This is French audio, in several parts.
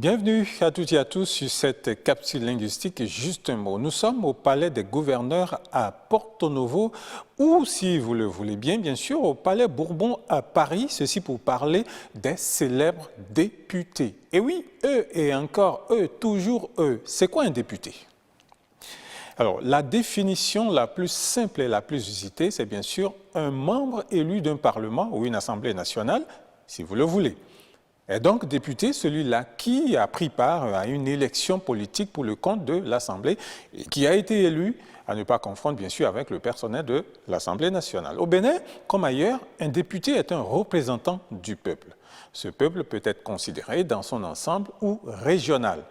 Bienvenue à toutes et à tous sur cette capsule linguistique Juste un mot. Nous sommes au Palais des Gouverneurs à Porto Novo ou, si vous le voulez bien sûr, au Palais Bourbon à Paris, ceci pour parler des célèbres députés. Et oui, eux et encore eux, toujours eux. C'est quoi un député? Alors, la définition la plus simple et la plus usitée, c'est bien sûr un membre élu d'un parlement ou une assemblée nationale, si vous le voulez. Et donc, député, celui-là qui a pris part à une élection politique pour le compte de l'Assemblée et qui a été élu, à ne pas confondre bien sûr avec le personnel de l'Assemblée nationale. Au Bénin, comme ailleurs, un député est un représentant du peuple. Ce peuple peut être considéré dans son ensemble ou régional.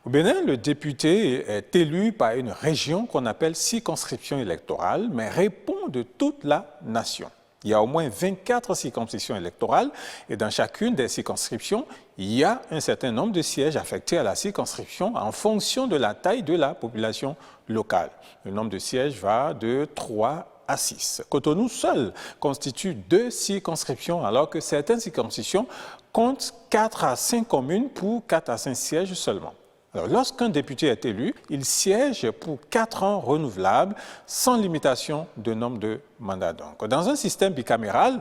Au Bénin, le député est élu par une région qu'on appelle circonscription électorale, mais répond de toute la nation. Il y a au moins 24 circonscriptions électorales et dans chacune des circonscriptions, il y a un certain nombre de sièges affectés à la circonscription en fonction de la taille de la population locale. Le nombre de sièges va de 3 à 6. Cotonou seul constitue 2 circonscriptions alors que certaines circonscriptions comptent 4 à 5 communes pour 4 à 5 sièges seulement. Alors, lorsqu'un député est élu, il siège pour 4 ans renouvelables, sans limitation de nombre de mandats. Donc, dans un système bicaméral,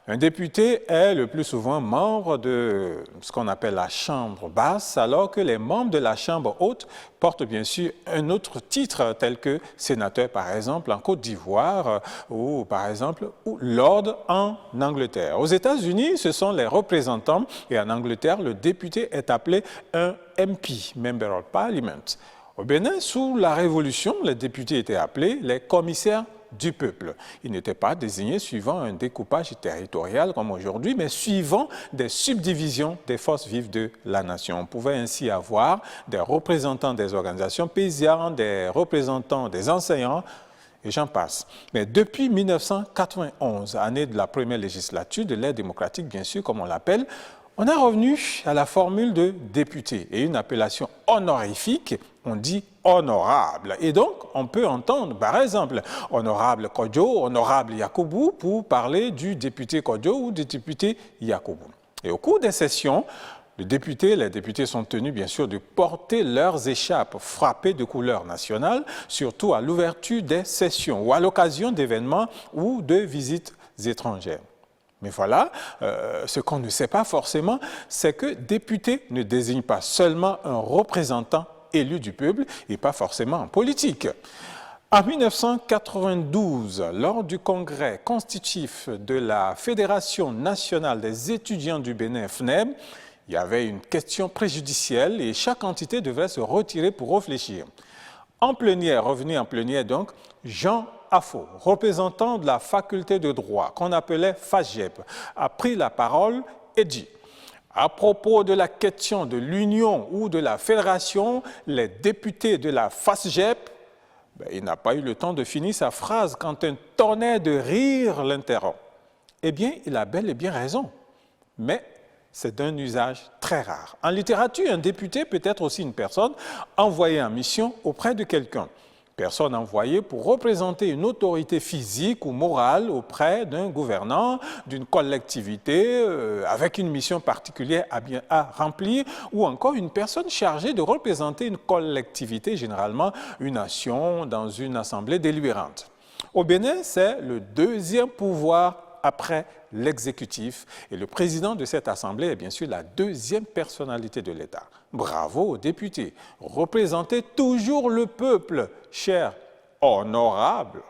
un député est le plus souvent membre de ce qu'on appelle la chambre basse, alors que les membres de la chambre haute portent bien sûr un autre titre, tel que sénateur par exemple en Côte d'Ivoire ou par exemple lord en Angleterre. Aux États-Unis, ce sont les représentants et en Angleterre, le député est appelé un MP, Member of Parliament. Au Bénin, sous la Révolution, les députés étaient appelés les commissaires du peuple. Ils n'étaient pas désignés suivant un découpage territorial comme aujourd'hui, mais suivant des subdivisions des forces vives de la nation. On pouvait ainsi avoir des représentants des organisations paysannes, des représentants des enseignants, et j'en passe. Mais depuis 1991, année de la première législature de l'ère démocratique, bien sûr, comme on l'appelle, on est revenu à la formule de député et une appellation honorifique, on dit honorable. Et donc, on peut entendre, par exemple, honorable Kodjo, honorable Yakubu, pour parler du député Kodjo ou du député Yakubu. Et au cours des sessions, les députés sont tenus, bien sûr, de porter leurs écharpes frappées de couleur nationale, surtout à l'ouverture des sessions ou à l'occasion d'événements ou de visites étrangères. Mais voilà, ce qu'on ne sait pas forcément, c'est que député ne désigne pas seulement un représentant élu du peuple et pas forcément en politique. En 1992, lors du congrès constitutif de la Fédération nationale des étudiants du Bénin, FNEB, il y avait une question préjudicielle et chaque entité devait se retirer pour réfléchir. En plénière, revenu en plénière donc, Jean Afo, représentant de la faculté de droit, qu'on appelait FAGEP, a pris la parole et dit « À propos de la question de l'union ou de la fédération, les députés de la FAGEP, il n'a pas eu le temps de finir sa phrase quand un tonnerre de rire l'interrompt. Eh bien, il a bel et bien raison, mais c'est d'un usage très rare. En littérature, un député peut être aussi une personne envoyée en mission auprès de quelqu'un. Personne envoyée pour représenter une autorité physique ou morale auprès d'un gouvernant, d'une collectivité avec une mission particulière à remplir, ou encore une personne chargée de représenter une collectivité, généralement une nation dans une assemblée délibérante. Au Bénin, c'est le deuxième pouvoir après l'exécutif et le président de cette assemblée est bien sûr la deuxième personnalité de l'État. Bravo aux députés, représentez toujours le peuple, cher honorable.